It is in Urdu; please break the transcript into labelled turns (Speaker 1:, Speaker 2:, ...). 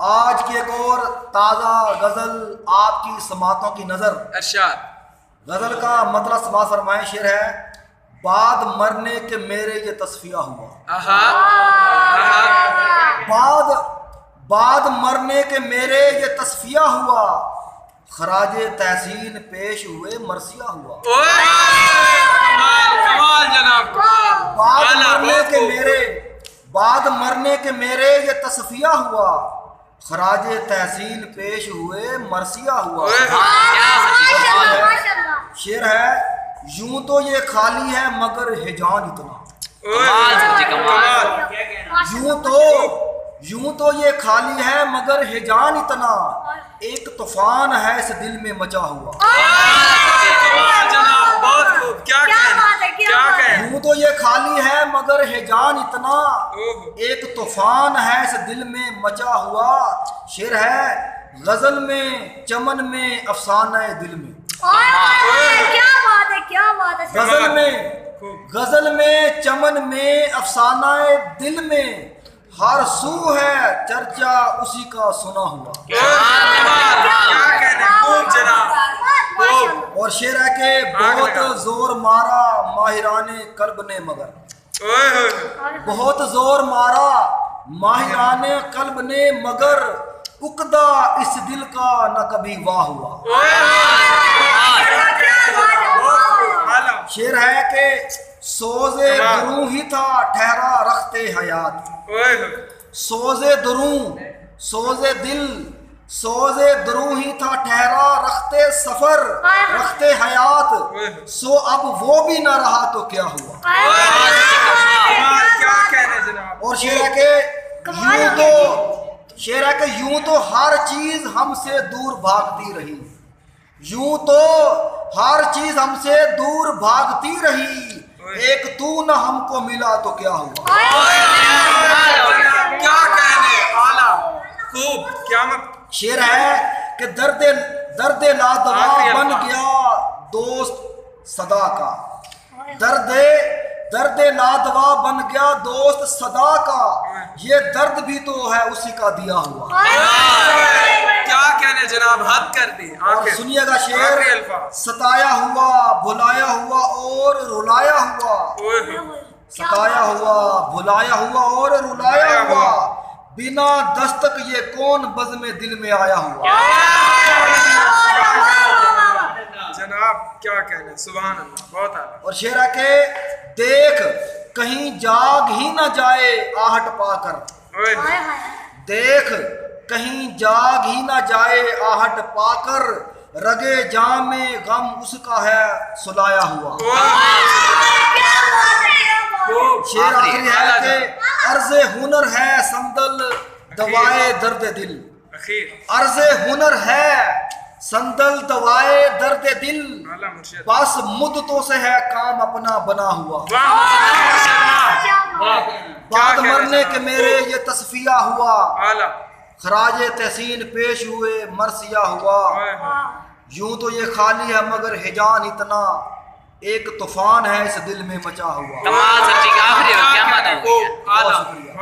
Speaker 1: آج کی ایک اور تازہ غزل آپ کی سماعتوں کی نظر.
Speaker 2: ارشاد.
Speaker 1: غزل کا مطلب سماعت فرمائیں. شعر ہے: بعد مرنے کے میرے یہ تصفیہ ہوا. بعد مرنے کے میرے یہ تصفیہ ہوا، خراج تحسین پیش ہوئے مرثیہ ہوا.
Speaker 2: کمال جناب.
Speaker 1: بعد مرنے کے میرے یہ تصفیہ ہوا، خراج تحسین پیش ہوئے مرثیہ ہوا. شعر ہے: یوں تو یہ خالی ہے مگر ہجان اتنا. یوں تو یہ خالی ہے مگر ہجان اتنا، ایک طوفان ہے اس دل میں مچا ہوا. یوں تو یہ خالی ہے مگر ہجان اتنا، ایک طوفان ہے اس دل میں مچا ہوا. شعر ہے: غزل میں چمن میں افسانہ دل میں. غزل میں چمن میں افسانہ دل میں، ہر سو ہے چرچا اسی کا سنا ہوا. اور شعر ہے کہ بہت زور مارا ماہران قلب نے مگر. بہت زور مارا ماہران قلب نے مگر، عقدہ اس دل کا نہ کبھی واہ ہوا. شعر ہے کہ سوز دروں ہی تھا ٹھہرا رخت حیات. سوز دروں ہی تھا ٹھہرا رخت سفر رخت حیات، سو اب وہ بھی نہ رہا تو کیا ہوا. اور شعر ہے کہ یوں تو ہر چیز ہم سے دور بھاگتی رہی. یوں تو ہر چیز ہم سے دور بھاگتی رہی، ایک تو نہ ہم کو ملا تو کیا ہوا.
Speaker 2: کیا کہنے اعلیٰ خوب قیامت.
Speaker 1: شعر ہے کہ درد لادوا بن گیا دوست صدا کا. درد لادوا بن گیا دوست صدا کا، یہ درد بھی تو ہے اسی کا دیا ہوا.
Speaker 2: کیا کہنے جناب، حد کر دی.
Speaker 1: اور سنیے گا شعر: ستایا ہوا بھلایا ہوا اور رلایا ہوا. ستایا ہوا بھلایا ہوا اور رلایا ہوا، بنا دستک یہ کون بزم دل میں آیا ہوا.
Speaker 2: جناب کیا کہنے، سبحان اللہ، بہت اعلیٰ.
Speaker 1: اور شعر ہے کہ دیکھ کہیں جاگ ہی نہ جائے آہٹ پا کر. دیکھ کہیں جاگ ہی نہ جائے آہٹ پا کر، رگے جام میں غم اس کا ہے سلایا ہوا. شعر آخری ہے کہ عرض ہنر ہے سندل دوائے درد دل. عرض ہنر ہے سندل دوائے درد دل، بس مدتوں سے ہے کام اپنا بنا ہوا. بعد مرنے کے میرے یہ تصفیہ ہوا، خراج تحسین پیش ہوئے مرثیہ ہوا. یوں تو یہ خالی ہے مگر ہجان اتنا، ایک طوفان ہے اس دل میں مچا ہوا.
Speaker 2: بہت شکریہ.